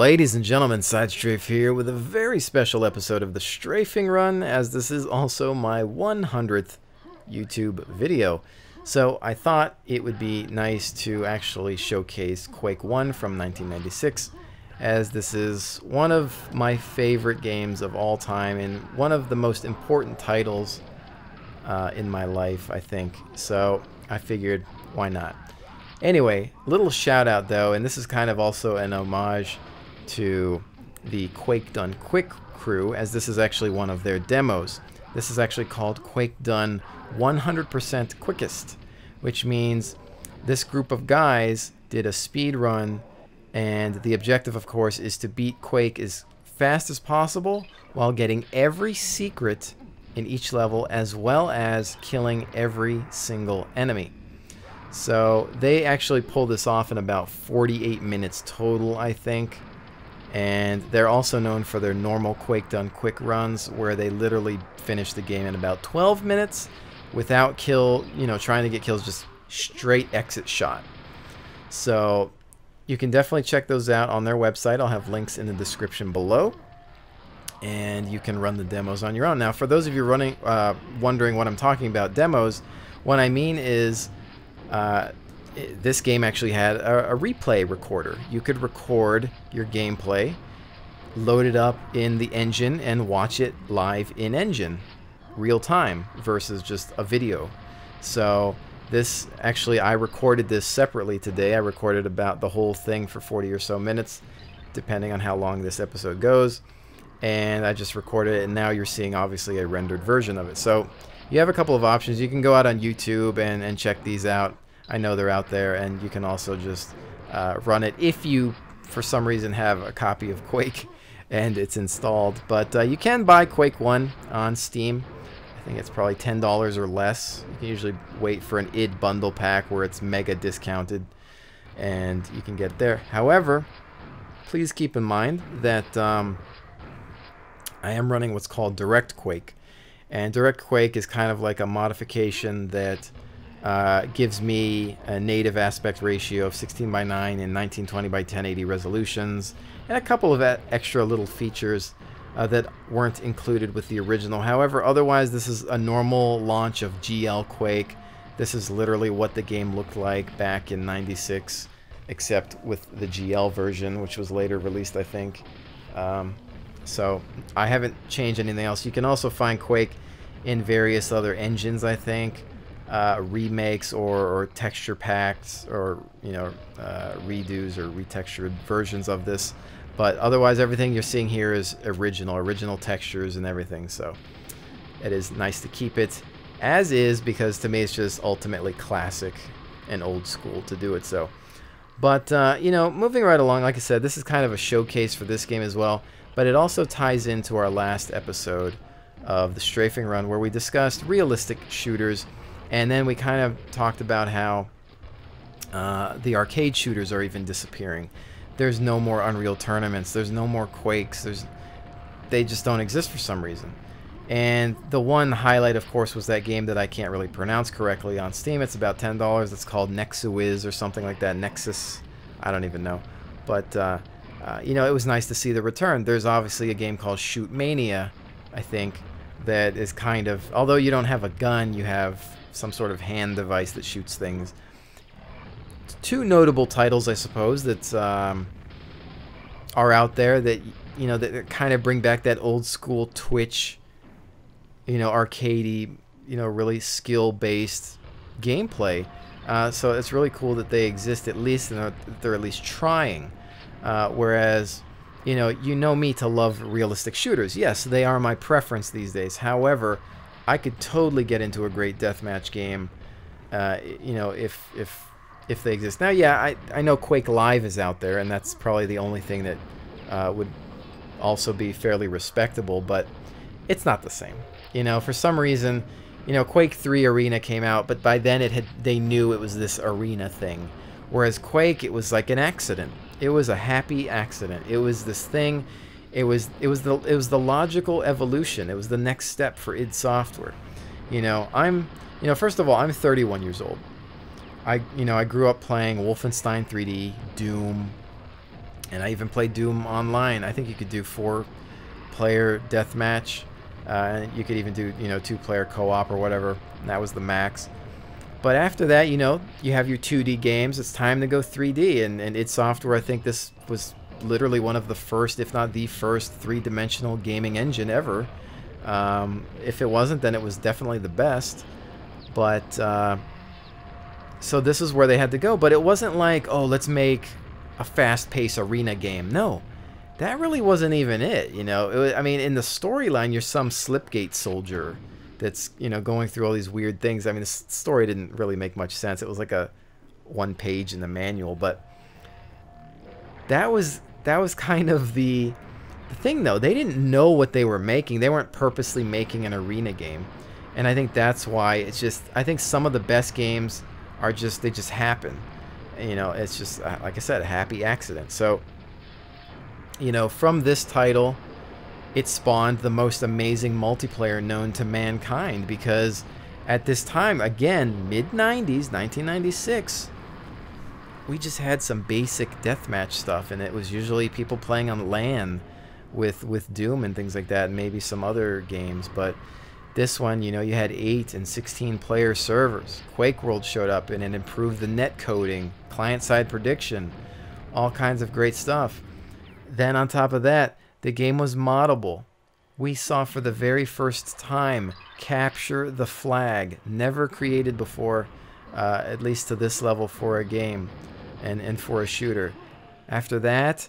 Ladies and gentlemen, SideStrafe here with a very special episode of the Strafing Run, as this is also my 100th YouTube video. So I thought it would be nice to actually showcase Quake 1 from 1996, as this is one of my favorite games of all time and one of the most important titles in my life, I think. So I figured, why not? Anyway, little shout out though, and this is kind of also an homage to the Quake Done Quick crew, as this is actually one of their demos. This is actually called Quake Done 100% Quickest, which means this group of guys did a speed run, and the objective, of course, is to beat Quake as fast as possible while getting every secret in each level, as well as killing every single enemy. So they actually pulled this off in about 48 minutes total, I think. And they're also known for their normal Quake Done Quick runs, where they literally finish the game in about 12 minutes without trying to get kills, just straight exit shot. So you can definitely check those out on their website. I'll have links in the description below, and you can run the demos on your own. Now, for those of you wondering what I'm talking about, demos, what I mean is this game actually had a replay recorder. You could record your gameplay, load it up in the engine, and watch it live in engine, real time, versus just a video. So this actually, I recorded this separately today. I recorded about the whole thing for 40 or so minutes, depending on how long this episode goes. And I just recorded it, and now you're seeing obviously a rendered version of it. So you have a couple of options. You can go out on YouTube and check these out. I know they're out there, and you can also just run it if you, for some reason, have a copy of Quake and it's installed. But you can buy Quake 1 on Steam. I think it's probably $10 or less. You can usually wait for an id bundle pack where it's mega discounted, and you can get it there. However, please keep in mind that I am running what's called Direct Quake. And Direct Quake is kind of like a modification that gives me a native aspect ratio of 16:9 and 1920 by 1080 resolutions, and a couple of extra little features that weren't included with the original. However, otherwise, this is a normal launch of GL Quake. This is literally what the game looked like back in '96, except with the GL version, which was later released, I think. So I haven't changed anything else. You can also find Quake in various other engines, I think. Remakes or texture packs, or redos or retextured versions of this, but otherwise everything you're seeing here is original textures and everything. So it is nice to keep it as is, because to me it's just ultimately classic and old school to do it so. But moving right along, like I said, this is kind of a showcase for this game as well, but it also ties into our last episode of the Strafing Run, where we discussed realistic shooters. And then we kind of talked about how the arcade shooters are even disappearing. There's no more Unreal Tournaments. There's no more Quakes. They just don't exist for some reason. And the one highlight, of course, was that game that I can't really pronounce correctly on Steam. It's about $10. It's called Nexuiz or something like that. Nexus. I don't even know. But, it was nice to see the return. There's obviously a game called Shoot Mania, I think, that is kind of, although you don't have a gun, you have some sort of hand device that shoots things. Two notable titles, I suppose, that are out there that that kind of bring back that old school Twitch, arcadey, really skill-based gameplay. So it's really cool that they exist, at least, and they're at least trying. Whereas, you know me to love realistic shooters. Yes, they are my preference these days. However, I could totally get into a great deathmatch game, if they exist. Now, yeah, I know Quake Live is out there, and that's probably the only thing that would also be fairly respectable, but it's not the same. For some reason, Quake 3 Arena came out, but by then they knew it was this arena thing. Whereas Quake, it was like an accident. It was a happy accident. It was this thing. It was the logical evolution. It was the next step for id Software. First of all, I'm 31 years old. I grew up playing Wolfenstein 3D, Doom, And I even played Doom online. I think you could do 4-player deathmatch. You could even do, 2-player co-op or whatever. And that was the max. But after that, you have your 2D games. It's time to go 3D. And id Software, I think this was literally one of the first, if not the first, 3-dimensional gaming engine ever. If it wasn't, then it was definitely the best. But, so this is where they had to go. But it wasn't like, oh, let's make a fast-paced arena game. No, that really wasn't even it. It was, I mean, in the storyline, you're some Slipgate soldier that's, going through all these weird things. I mean, the story didn't really make much sense. It was like a 1 page in the manual, but that was kind of the thing, though. They didn't know what they were making. They weren't purposely making an arena game. And I think that's why it's just, I think some of the best games are just, they just happen. It's just, like I said, a happy accident. So, from this title, it spawned the most amazing multiplayer known to mankind, because at this time, again, mid-90s, 1996, we just had some basic deathmatch stuff, and it was usually people playing on LAN with Doom and things like that, and maybe some other games. But this one, you had 8 and 16 player servers. Quake World showed up, and it improved the net coding, client-side prediction, all kinds of great stuff. Then on top of that, the game was moddable. We saw for the very first time capture the flag, never created before, at least to this level for a game and for a shooter. After that,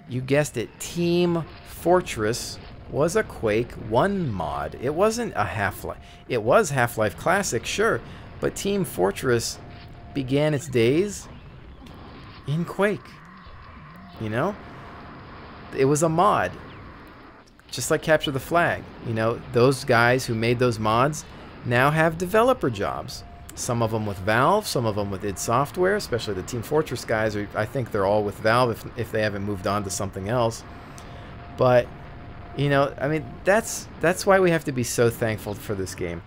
you guessed it, Team Fortress was a Quake 1 mod. It wasn't a Half-Life. It was Half-Life Classic, sure, but Team Fortress began its days in Quake. It was a mod. Just like Capture the Flag. Those guys who made those mods now have developer jobs. Some of them with Valve, some of them with id Software, especially the Team Fortress guys. I think they're all with Valve if they haven't moved on to something else. But, I mean, that's why we have to be so thankful for this game.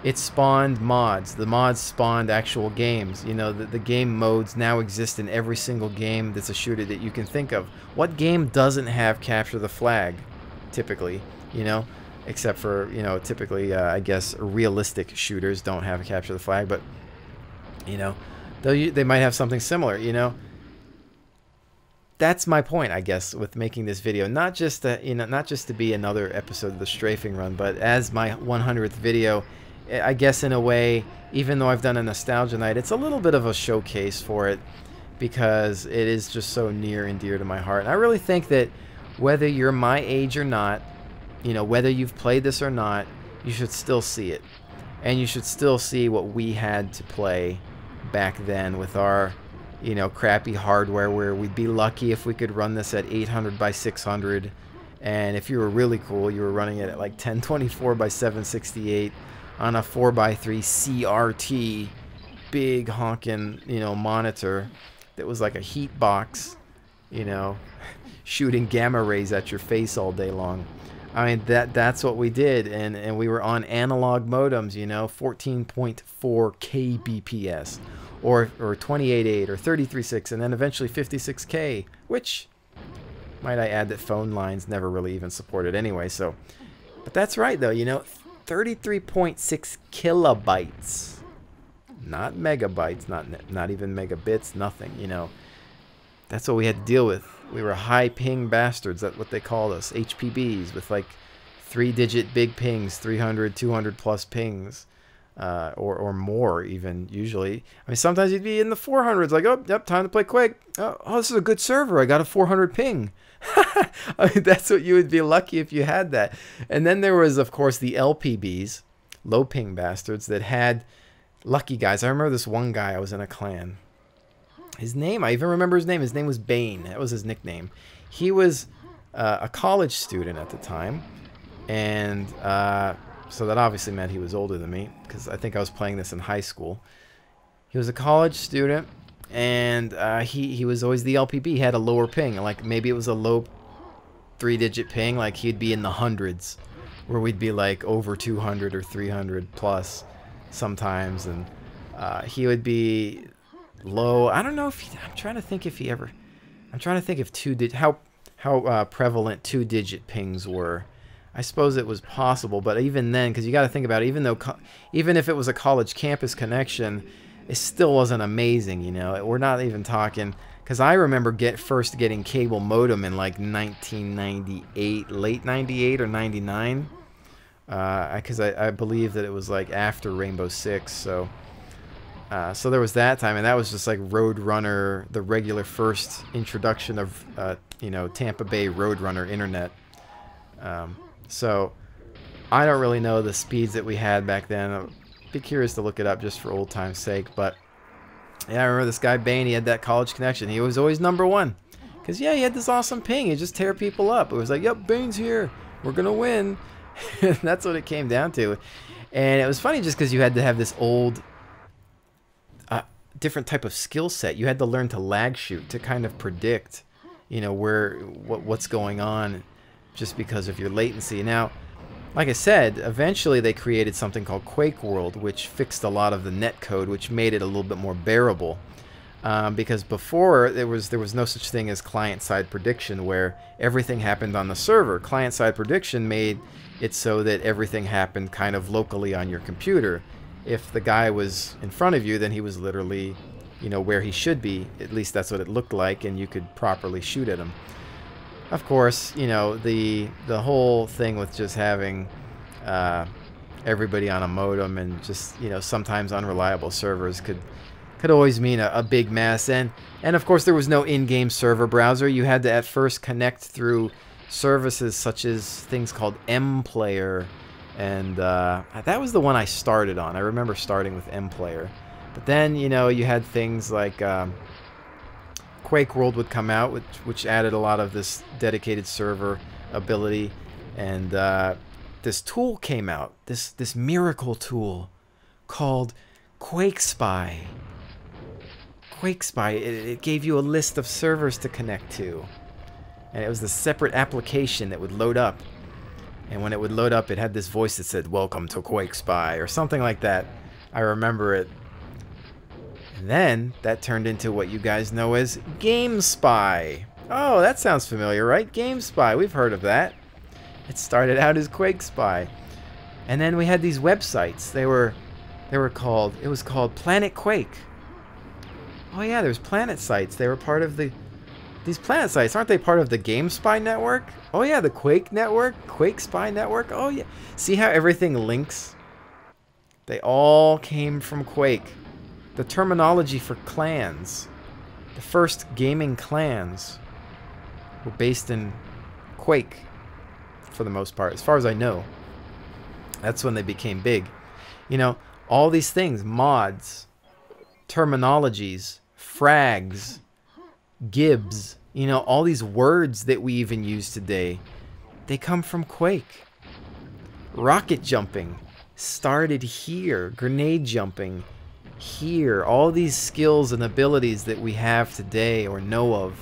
It spawned mods. The mods spawned actual games. The game modes now exist in every single game that's a shooter that you can think of. What game doesn't have Capture the Flag, typically, except for, typically, I guess, realistic shooters don't have a Capture the Flag, but, they might have something similar, That's my point, I guess, with making this video. Not just to, not just to be another episode of the Strafing Run, but as my 100th video, I guess in a way, even though I've done a nostalgia night, it's a little bit of a showcase for it, because it is just so near and dear to my heart. And I really think that whether you're my age or not, whether you've played this or not, you should still see it. And you should still see what we had to play back then with our, crappy hardware, where we'd be lucky if we could run this at 800 by 600. And if you were really cool, you were running it at like 1024 by 768 on a 4x3 CRT, big honking, monitor that was like a heat box, shooting gamma rays at your face all day long. I mean, that's what we did, and we were on analog modems, 14.4 kbps, or 28.8, or 33.6, and then eventually 56k, which, might I add, that phone lines never really even supported anyway. So, but that's right though, 33.6 kilobytes, not megabytes, not even megabits, nothing. That's what we had to deal with. We were high ping bastards. That's what they called us, HPBs, with like 3-digit big pings, 300, 200 plus pings, or more even usually. I mean, sometimes you'd be in the 400s, like, oh, yep, time to play Quake. Oh, this is a good server. I got a 400 ping. I mean, that's what you would be lucky if you had that. And then there was, of course, the LPBs, low ping bastards, that had lucky guys. I remember this one guy. I was in a clan. His name, I even remember his name. His name was Bane. That was his nickname. He was a college student at the time, and so that obviously meant he was older than me, because I think I was playing this in high school. He was a college student, and he was always the LPB. He had a lower ping, like maybe it was a low 3-digit ping, like he'd be in the hundreds, where we'd be like over 200 or 300 plus sometimes, and he would be low. I don't know if I'm trying to think if he ever, I'm trying to think if how prevalent 2-digit pings were. I suppose it was possible, but even then, because you got to think about it, even if it was a college campus connection, it still wasn't amazing, you know. We're not even talking, because I remember first getting cable modem in like 1998, late 98 or 99, because I believe that it was like after Rainbow Six, so there was that time, and that was just like Roadrunner, the regular first introduction of you know, Tampa Bay Roadrunner internet. So I don't really know the speeds that we had back then. I'd be curious to look it up just for old time's sake. But yeah, I remember this guy Bane, he had that college connection. He was always #1. Because yeah, he had this awesome ping. He'd just tear people up. It was like, yep, Bane's here. We're going to win. That's what it came down to. And it was funny just because you had to have this old, different type of skill set. You had to learn to lag shoot to kind of predict, you know, what's going on, just because of your latency. Now, like I said, eventually they created something called Quake World, which fixed a lot of the net code, which made it a little bit more bearable. Because before, there was no such thing as client-side prediction, where everything happened on the server. Client-side prediction made it so that everything happened kind of locally on your computer. If the guy was in front of you, then he was literally, you know, where he should be. At least that's what it looked like, and you could properly shoot at him. Of course, you know, the whole thing with just having everybody on a modem and just, you know, sometimes unreliable servers could always mean a big mess. And of course, there was no in-game server browser. You had to at first connect through services such as things called MPlayer, and that was the one I started on. I remember starting with MPlayer. But then, you know, you had things like Quake World would come out, which added a lot of this dedicated server ability, and this tool came out, this miracle tool called Quake Spy. Quake Spy, it gave you a list of servers to connect to, and it was the separate application that would load up. And when it would load up, it had this voice that said, "Welcome to Quake Spy," or something like that. I remember it. And then that turned into what you guys know as Game Spy. Oh, that sounds familiar, right? Game Spy, we've heard of that. It started out as Quake Spy. And then we had these websites. They were called, it was called Planet Quake. Oh yeah, there's Planet sites. They were part of these Planet sites, aren't they part of the Game Spy network? Oh yeah, the Quake network, Quake Spy network. Oh yeah. See how everything links? They all came from Quake. The terminology for clans, the first gaming clans, were based in Quake, for the most part, as far as I know. That's when they became big. You know, all these things, mods, terminologies, frags, gibs, you know, all these words that we even use today, they come from Quake. Rocket jumping started here. Grenade jumping here. All these skills and abilities that we have today or know of,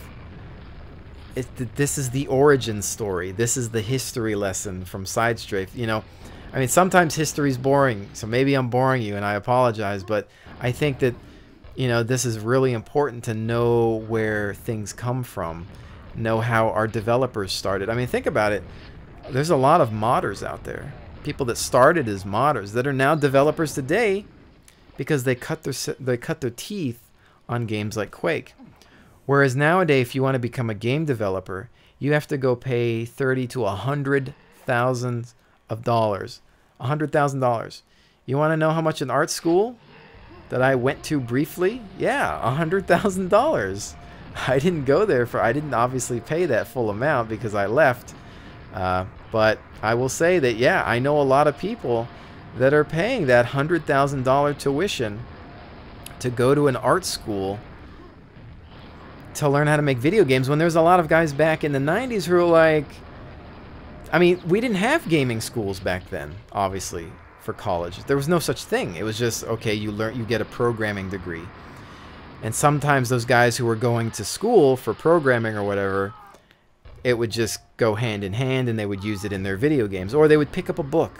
this is the origin story. This is the history lesson from SideStrafe. You know, I mean, sometimes history's boring, so maybe I'm boring you, and I apologize, but I think that, you know, this is really important to know where things come from, know how our developers started. I mean, think about it. There's a lot of modders out there, people that started as modders that are now developers today because they cut their teeth on games like Quake. Whereas nowadays, if you want to become a game developer, you have to go pay $30,000 to $100,000 of dollars. $100,000. You want to know how much an art school that I went to briefly? Yeah, $100,000. I didn't go there I didn't obviously pay that full amount because I left. But I will say that, yeah, I know a lot of people that are paying that $100,000 tuition to go to an art school to learn how to make video games, when there's a lot of guys back in the 90s who are like, I mean, we didn't have gaming schools back then, obviously, for college. There was no such thing. It was just, okay, you get a programming degree. And sometimes those guys who were going to school for programming or whatever, it would just go hand in hand, and they would use it in their video games. Or they would pick up a book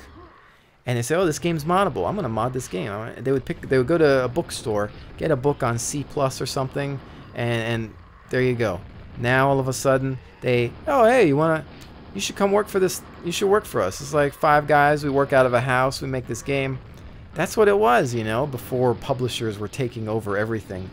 and they say, oh, this game's moddable. I'm going to mod this game. They would go to a bookstore, get a book on C+ or something, and there you go. Now all of a sudden oh hey, you should come work for this. You should work for us. It's like 5 guys. We work out of a house. We make this game. That's what it was, before publishers were taking over everything.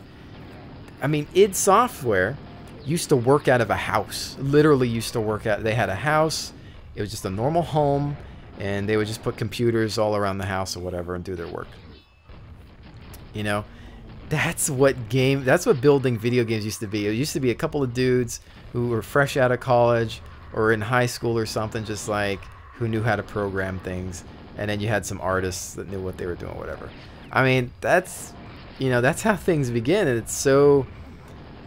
I mean, id Software used to work out of a house. Literally used to work out. They had a house. It was just a normal home, and they would just put computers all around the house or whatever and do their work. That's what building video games used to be. It used to be a couple of dudes who were fresh out of college or in high school or something, just like who knew how to program things, and then you had some artists that knew what they were doing, whatever. I mean, that's how things begin, and it's so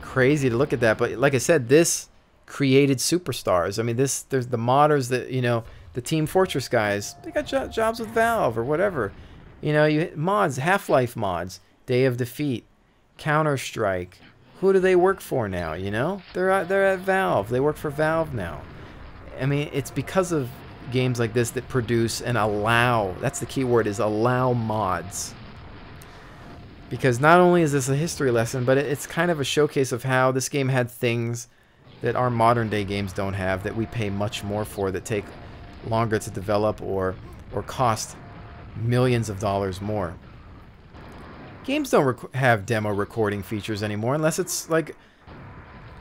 crazy to look at that. But like I said, this created superstars. I mean, there's the modders that the Team Fortress guys. They got jobs with Valve or whatever. You mods, Half-Life mods, Day of Defeat, Counter-Strike. Who do they work for now? They're at Valve. They work for Valve now. I mean, it's because of games like this that produce and allow. That's the key word, is allow mods. Because not only is this a history lesson, but it's kind of a showcase of how this game had things that our modern day games don't have, that we pay much more for, that take longer to develop or cost millions of dollars more. Games don't have demo recording features anymore unless it's like,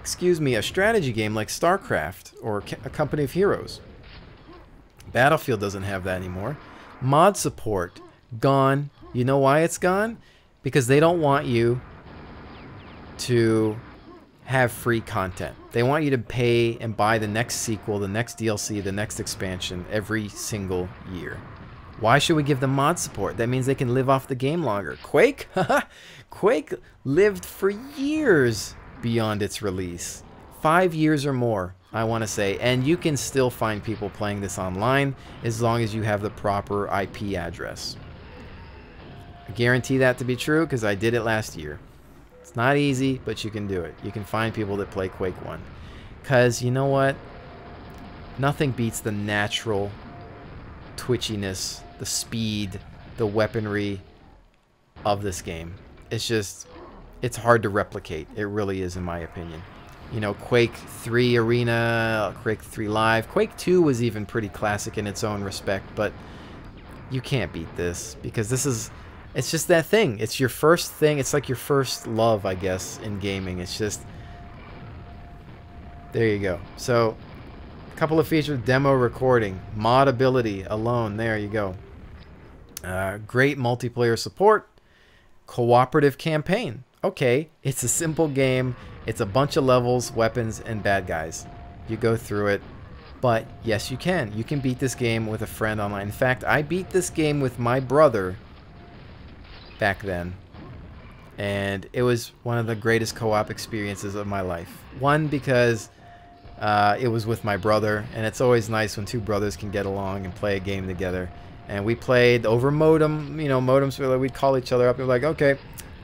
a strategy game like StarCraft or a Company of Heroes. Battlefield doesn't have that anymore. Mod support, gone. You know why it's gone? Because they don't want you to have free content. They want you to pay and buy the next sequel, the next DLC, the next expansion every single year. Why should we give them mod support? That means they can live off the game longer. Quake? Quake lived for years beyond its release. 5 years or more, I want to say. And you can still find people playing this online as long as you have the proper IP address. I guarantee that to be true because I did it last year. It's not easy, but you can do it. You can find people that play Quake 1. Because, you know what? Nothing beats the natural twitchiness, the speed, the weaponry of this game. It's hard to replicate. It really is, in my opinion. Quake 3 Arena, Quake 3 Live. Quake 2 was even pretty classic in its own respect, but you can't beat this because it's just that thing. It's your first thing. It's like your first love, I guess, in gaming. It's just, there you go. So, a couple of features: demo recording, mod ability alone. There you go. Great multiplayer support, cooperative campaign. Okay, it's a simple game. It's a bunch of levels, weapons, and bad guys. You go through it. But yes, you can. You can beat this game with a friend online. In fact, I beat this game with my brother back then. And it was one of the greatest co-op experiences of my life. One, because it was with my brother. And it's always nice when two brothers can get along and play a game together. And we played over modem. Modems, we'd call each other up and be like, okay,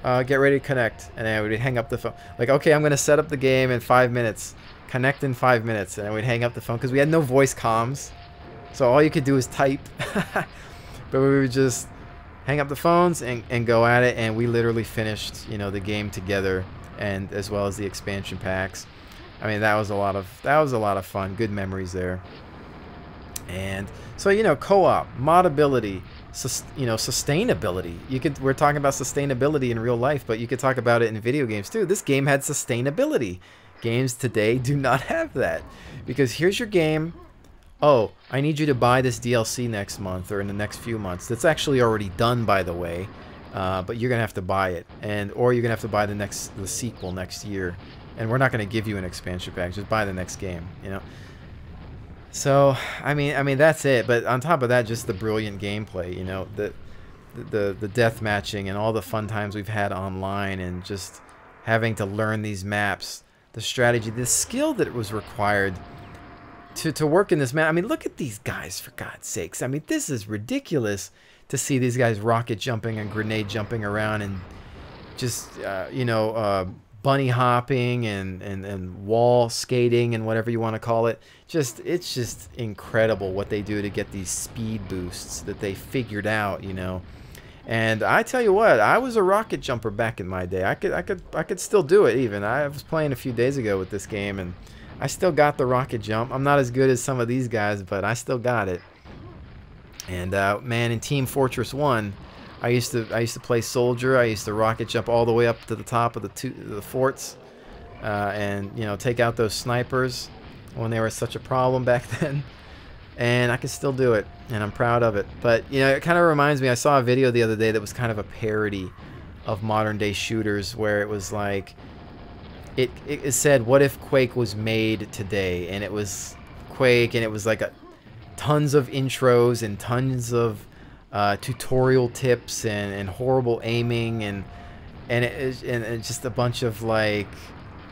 get ready to connect. And then we'd hang up the phone. Like, okay, I'm going to set up the game in 5 minutes. Connect in 5 minutes. And then we'd hang up the phone because we had no voice comms. So all you could do is type. But we would just hang up the phones and go at it. And we literally finished, the game together, and as well as the expansion packs. I mean, that was a lot of fun. Good memories there. And so, co-op, modability, sustainability. We're talking about sustainability in real life, but you could talk about it in video games too. This game had sustainability. Games today do not have that, because here's your game. Oh, I need you to buy this DLC next month or in the next few months. That's actually already done, by the way, but you're gonna have to buy it, or you're gonna have to buy the sequel next year, and we're not gonna give you an expansion pack. Just buy the next game, So, I mean that's it. But on top of that, just the brilliant gameplay, the death matching and all the fun times we've had online, and just having to learn these maps, the strategy, the skill that was required to work in this map. I mean, look at these guys, for God's sakes. I mean, this is ridiculous to see these guys rocket jumping and grenade jumping around and just, bunny hopping and wall skating and whatever you want to call it. It's just incredible what they do to get these speed boosts that they figured out, And I tell you what, I was a rocket jumper back in my day. I could still do it even. I was playing a few days ago with this game, and I still got the rocket jump. I'm not as good as some of these guys, but I still got it. And man, in Team Fortress 1, I used to play soldier. I used to rocket jump all the way up to the top of the forts, and you know, take out those snipers when they were such a problem back then. And I can still do it, and I'm proud of it. But you know, it kind of reminds me, I saw a video the other day that was kind of a parody of modern day shooters, where it was like it said, what if Quake was made today? And it was Quake, and it was like tons of intros and tons of tutorial tips and horrible aiming and it's just a bunch of like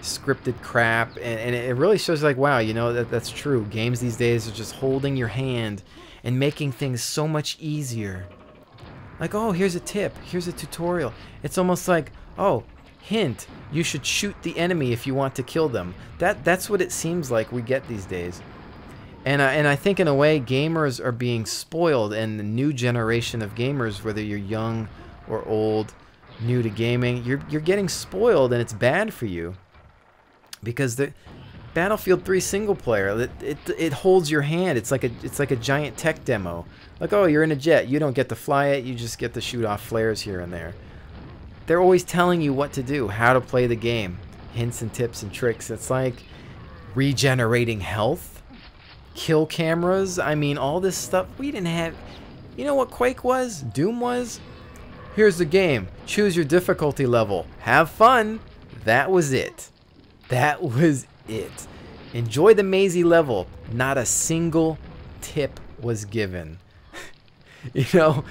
scripted crap, and it really shows like, wow, you know, that's true. Games these days are just holding your hand and making things so much easier. Like, oh, here's a tip, here's a tutorial. It's almost like, oh, hint, you should shoot the enemy if you want to kill them. That's what it seems like we get these days. And I think in a way gamers are being spoiled, and the new generation of gamers, whether you're young or old, new to gaming, you're getting spoiled, and it's bad for you. Because the Battlefield 3 single player, it holds your hand. It's like a giant tech demo. Like, oh, you're in a jet, you don't get to fly it, you just get to shoot off flares here and there. They're always telling you what to do, how to play the game, hints and tips and tricks. It's like regenerating health, kill cameras. I mean, all this stuff we didn't have. You know what Quake was? Doom was? Here's the game. Choose your difficulty level. Have fun. That was it. That was it. Enjoy the mazy level. Not a single tip was given. You know,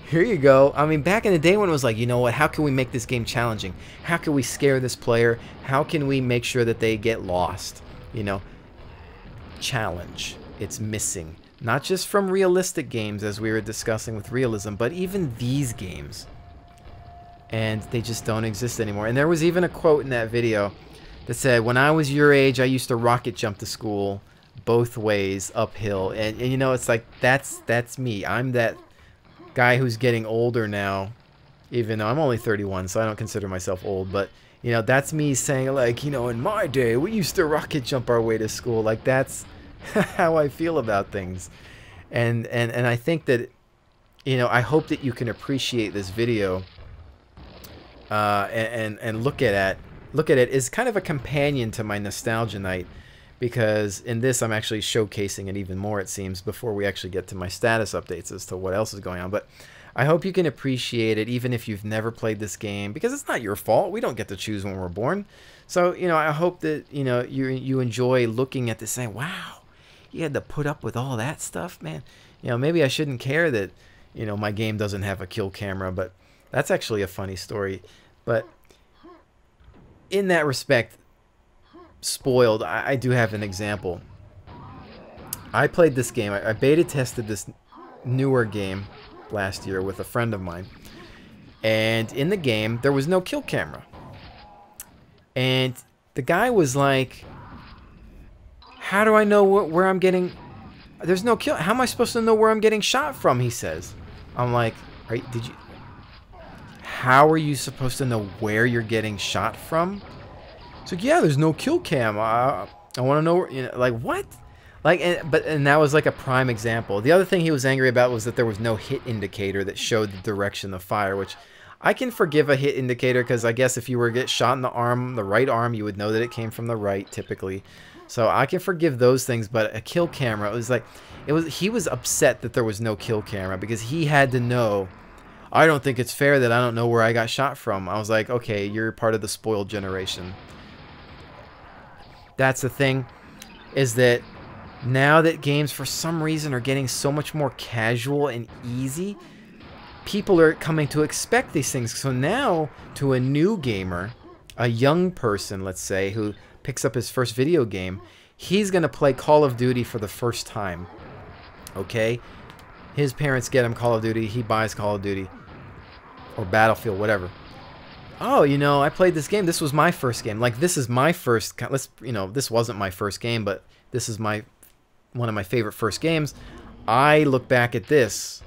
here you go. I mean, back in the day when it was like, you know what, how can we make this game challenging? How can we scare this player? How can we make sure that they get lost? You know, challenge. It's missing. Not just from realistic games, as we were discussing with realism, but even these games. And they just don't exist anymore. And there was even a quote in that video that said, when I was your age, I used to rocket jump to school both ways uphill. And you know, it's like, that's me. I'm that guy who's getting older now, even though I'm only 31, so I don't consider myself old. But, you know, that's me saying, like, you know, in my day, we used to rocket jump our way to school. Like, that's how I feel about things. And I think that, you know, I hope that you can appreciate this video and look at it as kind of a companion to my nostalgia night, because in this I'm actually showcasing it even more, it seems, before we actually get to my status updates as to what else is going on. But I hope you can appreciate it even if you've never played this game, because it's not your fault. We don't get to choose when we're born. So, you know, I hope that, you know, you enjoy looking at this saying, wow, you had to put up with all that stuff, man. You know, maybe I shouldn't care that, you know, my game doesn't have a kill camera, but that's actually a funny story. But in that respect, spoiled, I do have an example. I played this game. I beta tested this newer game last year with a friend of mine. And in the game, there was no kill camera. And the guy was like, how do I know where I'm getting... There's no kill... How am I supposed to know where I'm getting shot from, he says. I'm like, did you... How are you supposed to know where you're getting shot from? It's like, yeah, there's no kill cam. I want to know where, you know, like, what? Like, and that was like a prime example. The other thing he was angry about was that there was no hit indicator that showed the direction of fire, which I can forgive a hit indicator, because I guess if you were to get shot in the arm, the right arm, you would know that it came from the right, typically. So I can forgive those things, but a kill camera, it was like, he was upset that there was no kill camera, because he had to know, I don't think it's fair that I don't know where I got shot from. I was like, okay, you're part of the spoiled generation. That's the thing, is that now that games for some reason are getting so much more casual and easy, people are coming to expect these things. So now, to a new gamer, a young person, let's say, who picks up his first video game, he's going to play Call of Duty for the first time. Okay? His parents get him Call of Duty, he buys Call of Duty, or Battlefield, whatever. Oh, you know, I played this game. This was my first game. Like, this is my first... you know, this wasn't my first game, but this is one of my favorite first games. I look back at this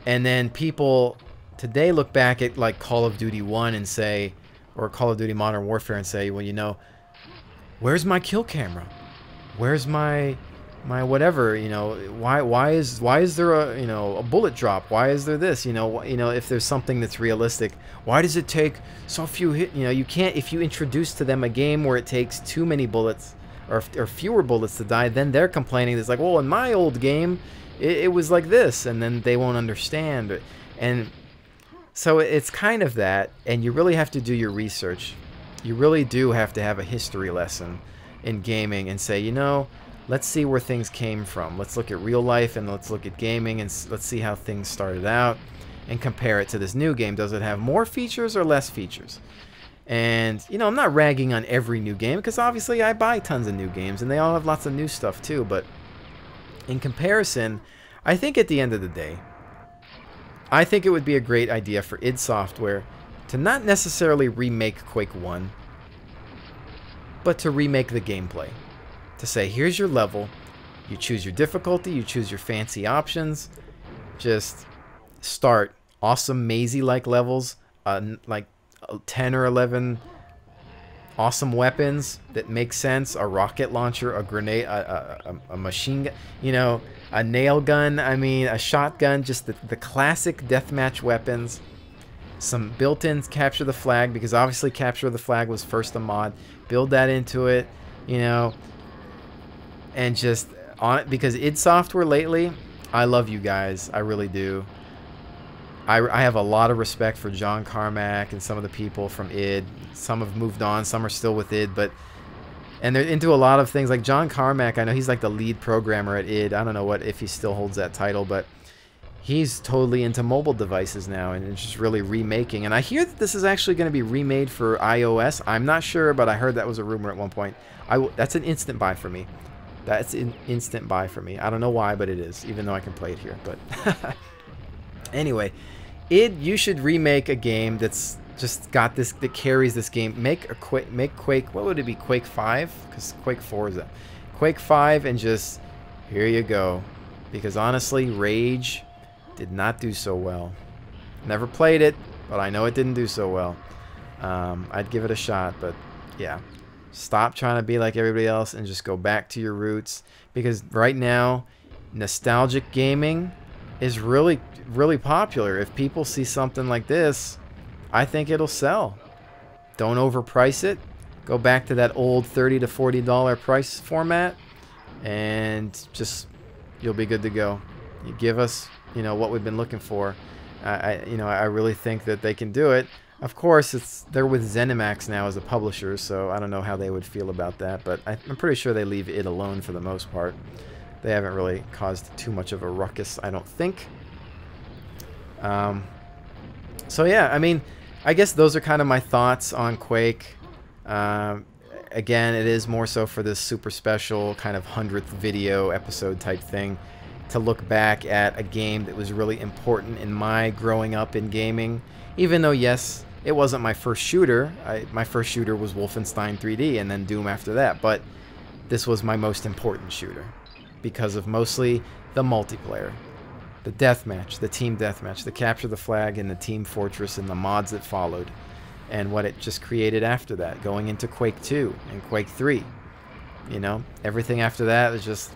And then people today look back at like Call of Duty 1 and say, or Call of Duty Modern Warfare and say, well, you know, where's my kill camera? Where's my whatever, you know, why is there a, you know, a bullet drop? Why is there this? You know, if there's something that's realistic, why does it take so few hit? You know, you can't, if you introduce to them a game where it takes too many bullets or fewer bullets to die, then they're complaining. It's like, well, in my old game, it was like this, and then they won't understand. And so it's kind of that, and you really have to do your research. You really do have to have a history lesson in gaming and say, you know, let's see where things came from. Let's look at real life and let's look at gaming and let's see how things started out and compare it to this new game. Does it have more features or less features? And, you know, I'm not ragging on every new game because obviously I buy tons of new games and they all have lots of new stuff too. But in comparison, I think at the end of the day, I think it would be a great idea for id Software to not necessarily remake Quake 1, but to remake the gameplay. To say, here's your level, you choose your difficulty, you choose your fancy options, just start awesome mazy-like levels, like 10 or 11 awesome weapons that make sense, a rocket launcher, a grenade, a machine gun, you know, a nail gun, I mean, a shotgun, just the classic deathmatch weapons. Some built-in capture the flag, because obviously capture the flag was first a mod. Build that into it, you know, and just on it, because id Software lately, I love you guys, I really do. I have a lot of respect for John Carmack and some of the people from id. Some have moved on, some are still with id, but and they're into a lot of things. Like John Carmack, I know he's like the lead programmer at id. I don't know if he still holds that title, but he's totally into mobile devices now and just really remaking. And I hear that this is actually going to be remade for iOS. I'm not sure, but I heard that was a rumor at one point. That's an instant buy for me. That's an instant buy for me. I don't know why, but it is, even though I can play it here. But anyway, you should remake a game that's just got this, that carries this game. Make Quake, what would it be, Quake 5? Because Quake 4 is that. Quake 5, and just, here you go. Because honestly, Rage did not do so well. Never played it, but I know it didn't do so well. I'd give it a shot, but yeah. Stop trying to be like everybody else and just go back to your roots. Because right now, nostalgic gaming is really, really popular. If people see something like this, I think it'll sell. Don't overprice it. Go back to that old $30 to $40 price format, and just, you'll be good to go. You give us, you know, what we've been looking for. I really think that they can do it. Of course, they're with ZeniMax now as a publisher, so I don't know how they would feel about that, but I'm pretty sure they leave it alone for the most part. They haven't really caused too much of a ruckus, I don't think. So yeah, I mean, I guess those are kind of my thoughts on Quake. Again, it is more so for this super special kind of 100th video episode type thing, to look back at a game that was really important in my growing up in gaming. Even though, yes, it wasn't my first shooter. My first shooter was Wolfenstein 3D and then Doom after that. But this was my most important shooter because of mostly the multiplayer, the deathmatch, the team deathmatch, the capture the flag, and the team fortress, and the mods that followed, and what it just created after that, going into Quake 2 and Quake 3. You know, everything after that was just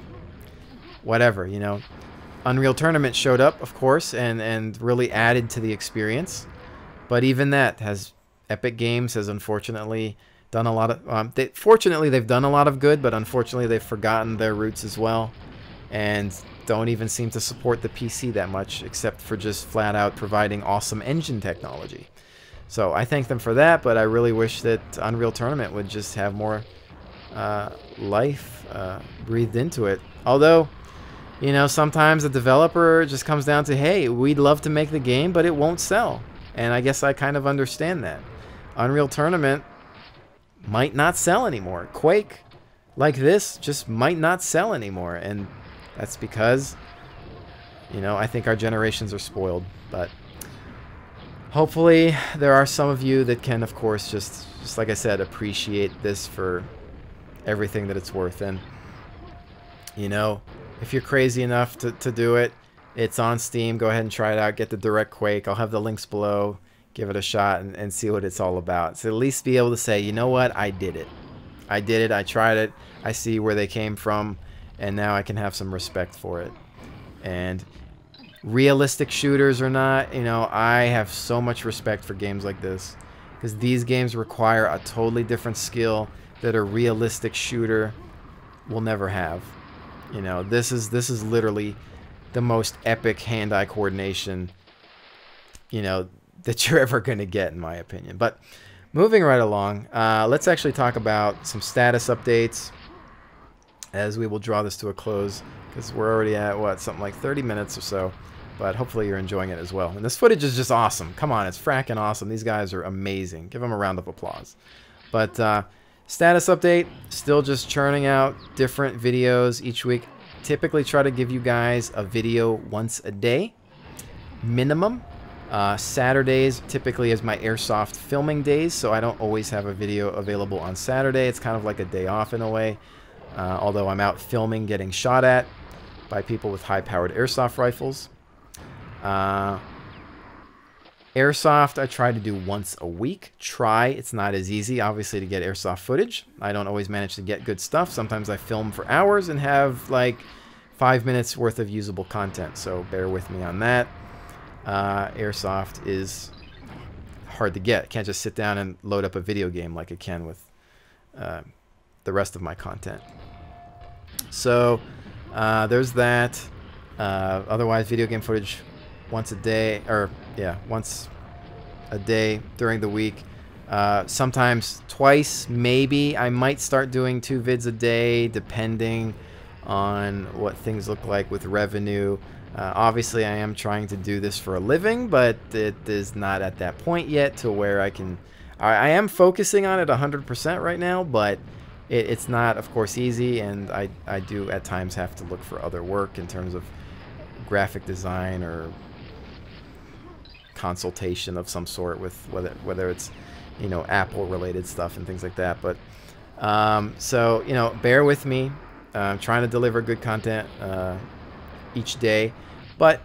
whatever, you know. Unreal Tournament showed up, of course, and really added to the experience. But even that Epic Games has unfortunately done a lot of, fortunately they've done a lot of good, but unfortunately they've forgotten their roots as well, and don't even seem to support the PC that much, except for just flat out providing awesome engine technology. So I thank them for that, but I really wish that Unreal Tournament would just have more life breathed into it. Although, you know, sometimes the developer just comes down to, hey, we'd love to make the game, but it won't sell. And I guess I kind of understand that. Unreal Tournament might not sell anymore. Quake, like this, just might not sell anymore. And that's because, you know, I think our generations are spoiled. But hopefully there are some of you that can, of course, just like I said, appreciate this for everything that it's worth. And, you know, if you're crazy enough to do it, It's on Steam. Go ahead and try it out. Get the direct Quake. I'll have the links below. Give it a shot and see what it's all about. So at least be able to say, you know what? I did it. I did it. I tried it. I see where they came from. And now I can have some respect for it. And realistic shooters or not, you know, I have so much respect for games like this. Because these games require a totally different skill that a realistic shooter will never have. You know, this is literally the most epic hand-eye coordination, you know, that you're ever going to get, in my opinion. But moving right along, let's actually talk about some status updates as we will draw this to a close, because we're already at, what, something like 30 minutes or so. But hopefully you're enjoying it as well. And this footage is just awesome. Come on, it's fracking awesome. These guys are amazing. Give them a round of applause. But status update, still just churning out different videos each week. Typically try to give you guys a video once a day, minimum. Saturdays typically is my airsoft filming days, so I don't always have a video available on Saturday. It's kind of like a day off in a way, although I'm out filming getting shot at by people with high-powered airsoft rifles. Airsoft I try to do once a week. It's not as easy, obviously, to get airsoft footage. I don't always manage to get good stuff. Sometimes I film for hours and have like 5 minutes worth of usable content, so bear with me on that. Airsoft is hard to get. Can't just sit down and load up a video game like I can with the rest of my content. So there's that. Otherwise, video game footage once a day, or yeah, once a day during the week. Sometimes twice, maybe. I might start doing 2 vids a day, depending on what things look like with revenue. Obviously, I am trying to do this for a living, but it is not at that point yet to where I can... I am focusing on it 100% right now, but it's not, of course, easy, and I do at times have to look for other work in terms of graphic design or consultation of some sort with whether it's, you know, Apple related stuff and things like that. But so, you know, bear with me. I'm trying to deliver good content each day. But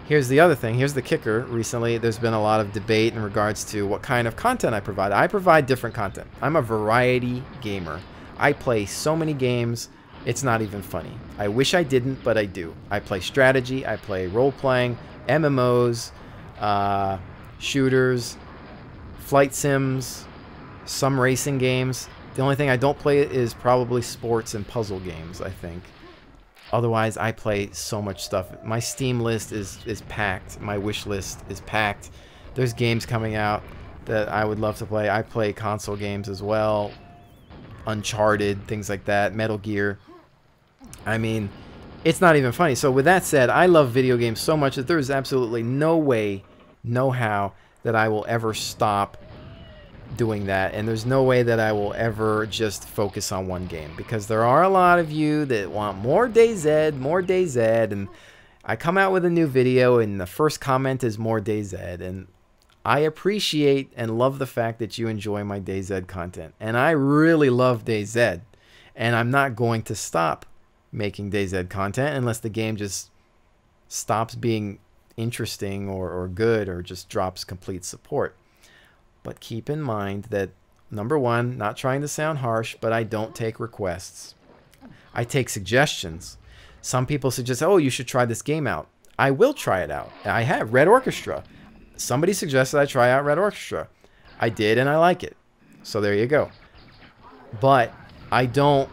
here's the other thing. Here's the kicker. Recently, there's been a lot of debate in regards to what kind of content I provide. I provide different content. I'm a variety gamer. I play so many games, it's not even funny. I wish I didn't, but I do. I play strategy, I play role-playing, MMOs, shooters, flight sims, some racing games. The only thing I don't play is probably sports and puzzle games, I think. Otherwise, I play so much stuff. My Steam list is packed. My wish list is packed. There's games coming out that I would love to play. I play console games as well. Uncharted, things like that. Metal Gear. I mean, it's not even funny. So with that said, I love video games so much that there is absolutely no way, no how that I will ever stop doing that, and there's no way that I will ever just focus on one game, because there are a lot of you that want more DayZ, and I come out with a new video and the first comment is more DayZ, and I appreciate and love the fact that you enjoy my DayZ content, and I really love DayZ, and I'm not going to stop making DayZ content unless the game just stops being interesting or good, or just drops complete support. But keep in mind that, number one, not trying to sound harsh, but I don't take requests. I take suggestions. Some people suggest, oh, you should try this game out. I will try it out. I have. Red Orchestra. Somebody suggested I try out Red Orchestra. I did, and I like it. So there you go. But I don't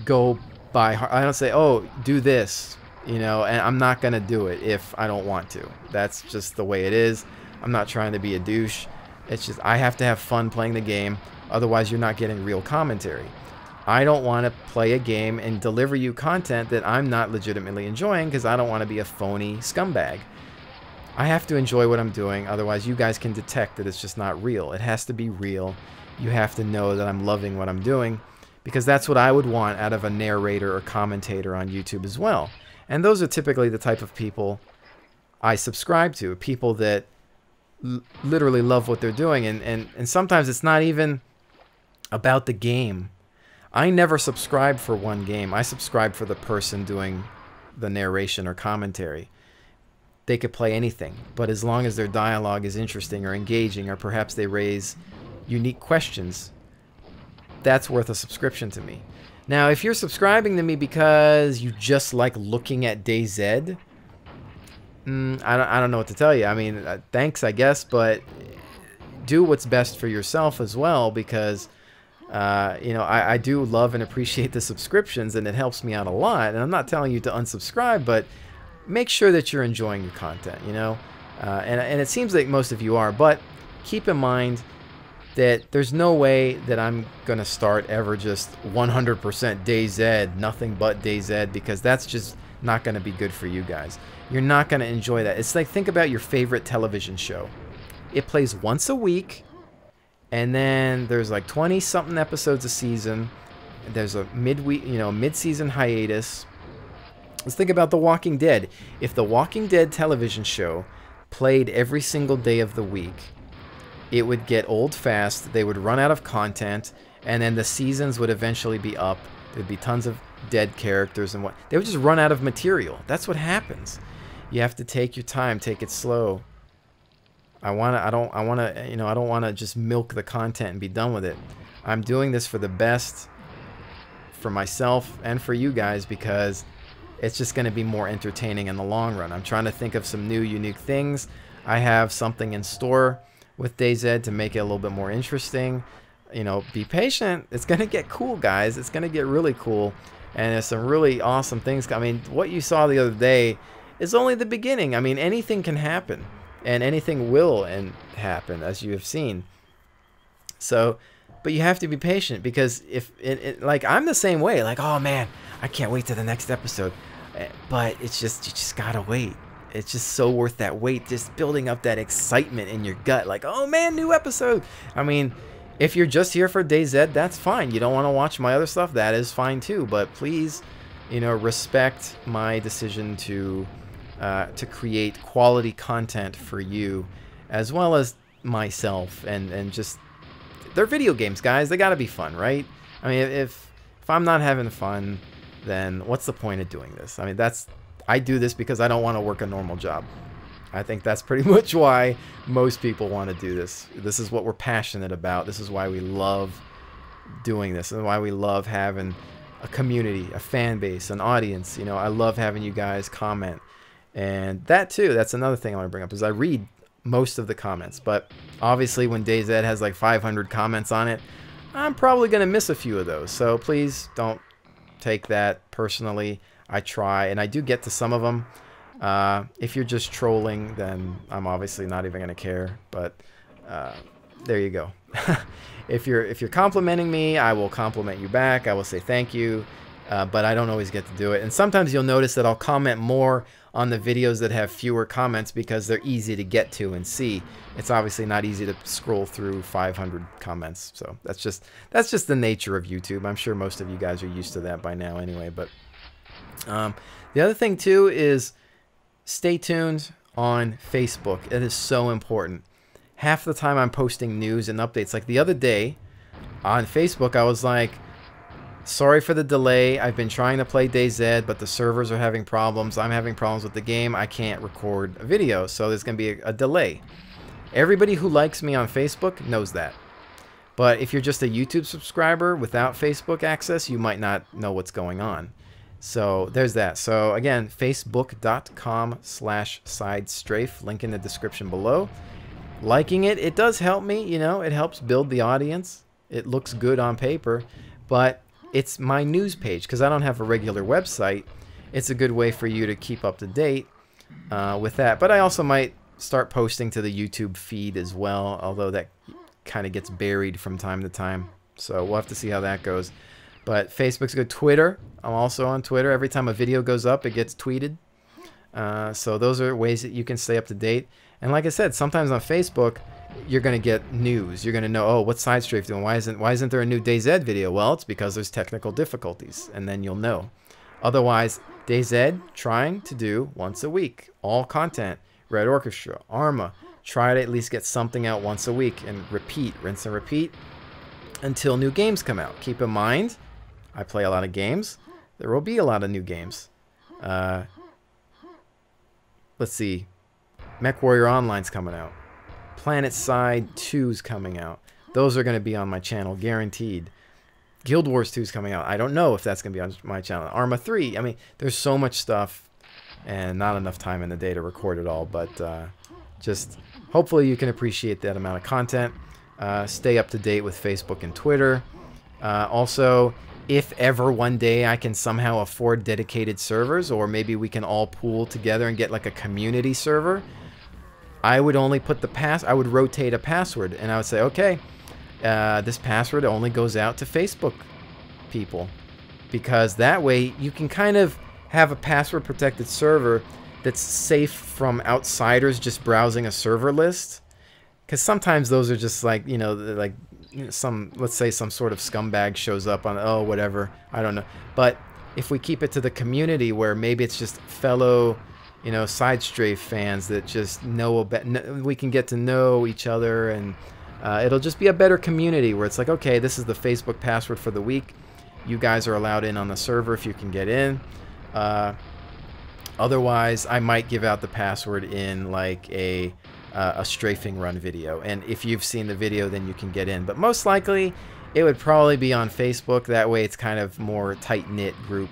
go by... I don't say, oh, do this, you know, and I'm not going to do it if I don't want to. That's just the way it is. I'm not trying to be a douche. It's just I have to have fun playing the game, otherwise you're not getting real commentary. I don't want to play a game and deliver you content that I'm not legitimately enjoying, because I don't want to be a phony scumbag. I have to enjoy what I'm doing, otherwise you guys can detect that it's just not real. It has to be real. You have to know that I'm loving what I'm doing, because that's what I would want out of a narrator or commentator on YouTube as well. And those are typically the type of people I subscribe to, people that literally love what they're doing, and sometimes it's not even about the game. I never subscribe for one game. I subscribe for the person doing the narration or commentary, they could play anything. But as long as their dialogue is interesting or engaging, or perhaps they raise unique questions, that's worth a subscription to me. Now, if you're subscribing to me because you just like looking at DayZ, I don't know what to tell you. I mean, thanks, I guess, but do what's best for yourself as well, because you know, I do love and appreciate the subscriptions, and it helps me out a lot. And I'm not telling you to unsubscribe, but make sure that you're enjoying your content, you know. And it seems like most of you are, but keep in mind that there's no way that I'm gonna start ever just 100% DayZ, nothing but DayZ, because that's just not gonna be good for you guys. You're not gonna enjoy that. It's like, think about your favorite television show. It plays once a week, and then there's like 20-something episodes a season. There's a midweek, you know, mid-season hiatus. Let's think about The Walking Dead. If The Walking Dead television show played every single day of the week, it would get old fast. They would run out of content, and then the seasons would eventually be up. There'd be tons of dead characters, and they would just run out of material. That's what happens. You have to take your time, take it slow. I don't want to just milk the content and be done with it. I'm doing this for the best, for myself and for you guys, because it's just going to be more entertaining in the long run. I'm trying to think of some new, unique things. I have something in store with DayZ to make it a little bit more interesting. You know, be patient. It's going to get cool, guys. It's going to get really cool. And there's some really awesome things. I mean, what you saw the other day is only the beginning. I mean, anything can happen. And anything will happen, as you have seen. So, but you have to be patient, because if like, I'm the same way. Like, oh man, I can't wait to the next episode. But it's just, you just gotta wait. It's just so worth that wait, just building up that excitement in your gut. Like, oh man, new episode. I mean, if you're just here for DayZ, that's fine. You don't want to watch my other stuff, that is fine too. But please, you know, respect my decision to create quality content for you, as well as myself, and just, they're video games, guys. They gotta be fun, right? I mean, if I'm not having fun, then what's the point of doing this? I mean, I do this because I don't want to work a normal job. I think that's pretty much why most people want to do this. This is what we're passionate about. This is why we love doing this, and why we love having a community, a fan base, an audience. You know, I love having you guys comment. And that too, that's another thing I want to bring up, is I read most of the comments. But obviously when DayZ has like 500 comments on it, I'm probably going to miss a few of those. So please don't take that personally. I try, and I do get to some of them. If you're just trolling, then I'm obviously not even going to care. But there you go. If you're complimenting me, I will compliment you back. I will say thank you. But I don't always get to do it. And sometimes you'll notice that I'll comment more on the videos that have fewer comments, because they're easy to get to and see. It's obviously not easy to scroll through 500 comments. So that's just the nature of YouTube. I'm sure most of you guys are used to that by now anyway. But the other thing too is, stay tuned on Facebook. It is so important. Half the time I'm posting news and updates. Like the other day on Facebook, I was like, sorry for the delay. I've been trying to play DayZ, but the servers are having problems. I'm having problems with the game. I can't record a video, so there's going to be a delay. Everybody who likes me on Facebook knows that. But if you're just a YouTube subscriber without Facebook access, you might not know what's going on. So there's that. So again, facebook.com/SideStrafe, link in the description below. Liking it does help me, you know, it helps build the audience. It looks good on paper, but it's my news page, because I don't have a regular website. It's a good way for you to keep up to date with that. But I also might start posting to the YouTube feed as well, although that kind of gets buried from time to time. So we'll have to see how that goes. But Facebook's good. Twitter, I'm also on Twitter. Every time a video goes up, it gets tweeted. So those are ways that you can stay up to date. And like I said, sometimes on Facebook, you're going to get news. You're going to know, oh, what's SideStrafe doing? Why isn't there a new DayZ video? Well, it's because there's technical difficulties, and then you'll know. Otherwise, DayZ trying to do once a week. All content. Red Orchestra, Arma. Try to at least get something out once a week, and repeat, rinse and repeat until new games come out. Keep in mind, I play a lot of games. There will be a lot of new games. Let's see. MechWarrior Online's coming out. PlanetSide 2's coming out. Those are going to be on my channel, guaranteed. Guild Wars 2's coming out. I don't know if that's going to be on my channel. Arma 3. I mean, there's so much stuff and not enough time in the day to record it all. But just hopefully you can appreciate that amount of content. Stay up to date with Facebook and Twitter. Also, if ever one day I can somehow afford dedicated servers, or maybe we can all pool together and get like a community server, I would only put I would rotate a password, and I would say, okay, this password only goes out to Facebook people, because that way you can kind of have a password protected server that's safe from outsiders just browsing a server list, because sometimes those are just like, you know, like let's say some sort of scumbag shows up on, oh, whatever, I don't know. But if we keep it to the community, where maybe it's just fellow, you know, SideStrafe fans that just know about, we can get to know each other, and it'll just be a better community where it's like, okay, this is the Facebook password for the week. You guys are allowed in on the server if you can get in. Otherwise, I might give out the password in like a strafing run video, and if you've seen the video, then you can get in. But most likely, it would probably be on Facebook. That way, it's kind of more tight-knit group.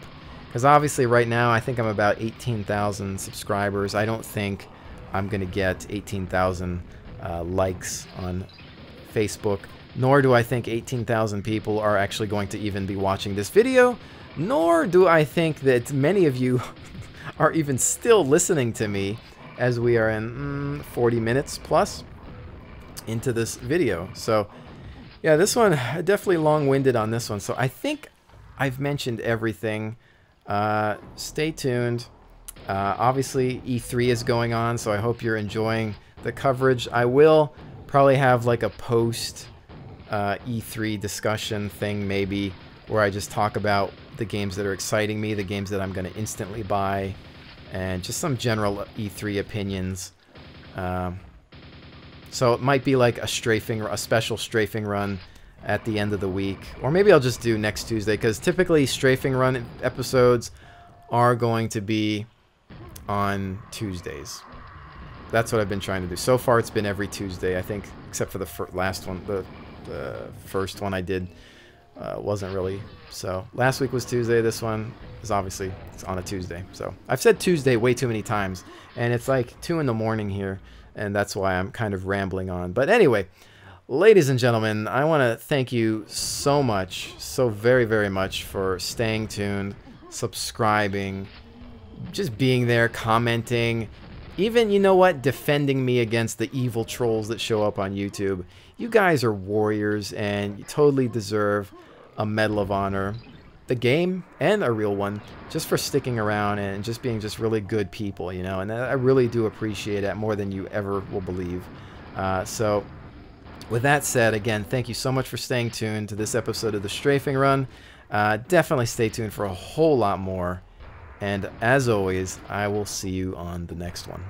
Because obviously right now I think I'm about 18,000 subscribers. I don't think I'm going to get 18,000 likes on Facebook. Nor do I think 18,000 people are actually going to even be watching this video. Nor do I think that many of you are even still listening to me, as we are in 40 minutes plus into this video. So yeah, this one, definitely long-winded on this one. So I think I've mentioned everything. Stay tuned. Obviously E3 is going on, so I hope you're enjoying the coverage. I will probably have like a post E3 discussion thing, maybe, where I just talk about the games that are exciting me, the games that I'm going to instantly buy, and just some general E3 opinions. So it might be like a special strafing run at the end of the week, or maybe I'll just do next Tuesday, because typically strafing run episodes are going to be on Tuesdays. That's what I've been trying to do. So far it's been every Tuesday, I think, except for the last one. The first one I did wasn't really. So last week was Tuesday. This one is obviously it's on a Tuesday. So I've said Tuesday way too many times, and it's like 2 in the morning here, and that's why I'm kind of rambling on. But anyway, ladies and gentlemen, I want to thank you so much, so very, very much, for staying tuned, subscribing, just being there, commenting, even, you know what, defending me against the evil trolls that show up on YouTube. You guys are warriors, and you totally deserve a Medal of Honor, the game, and a real one, just for sticking around and just being just really good people, you know, and I really do appreciate it more than you ever will believe. So with that said, again, thank you so much for staying tuned to this episode of the Strafing Run. Definitely stay tuned for a whole lot more. And as always, I will see you on the next one.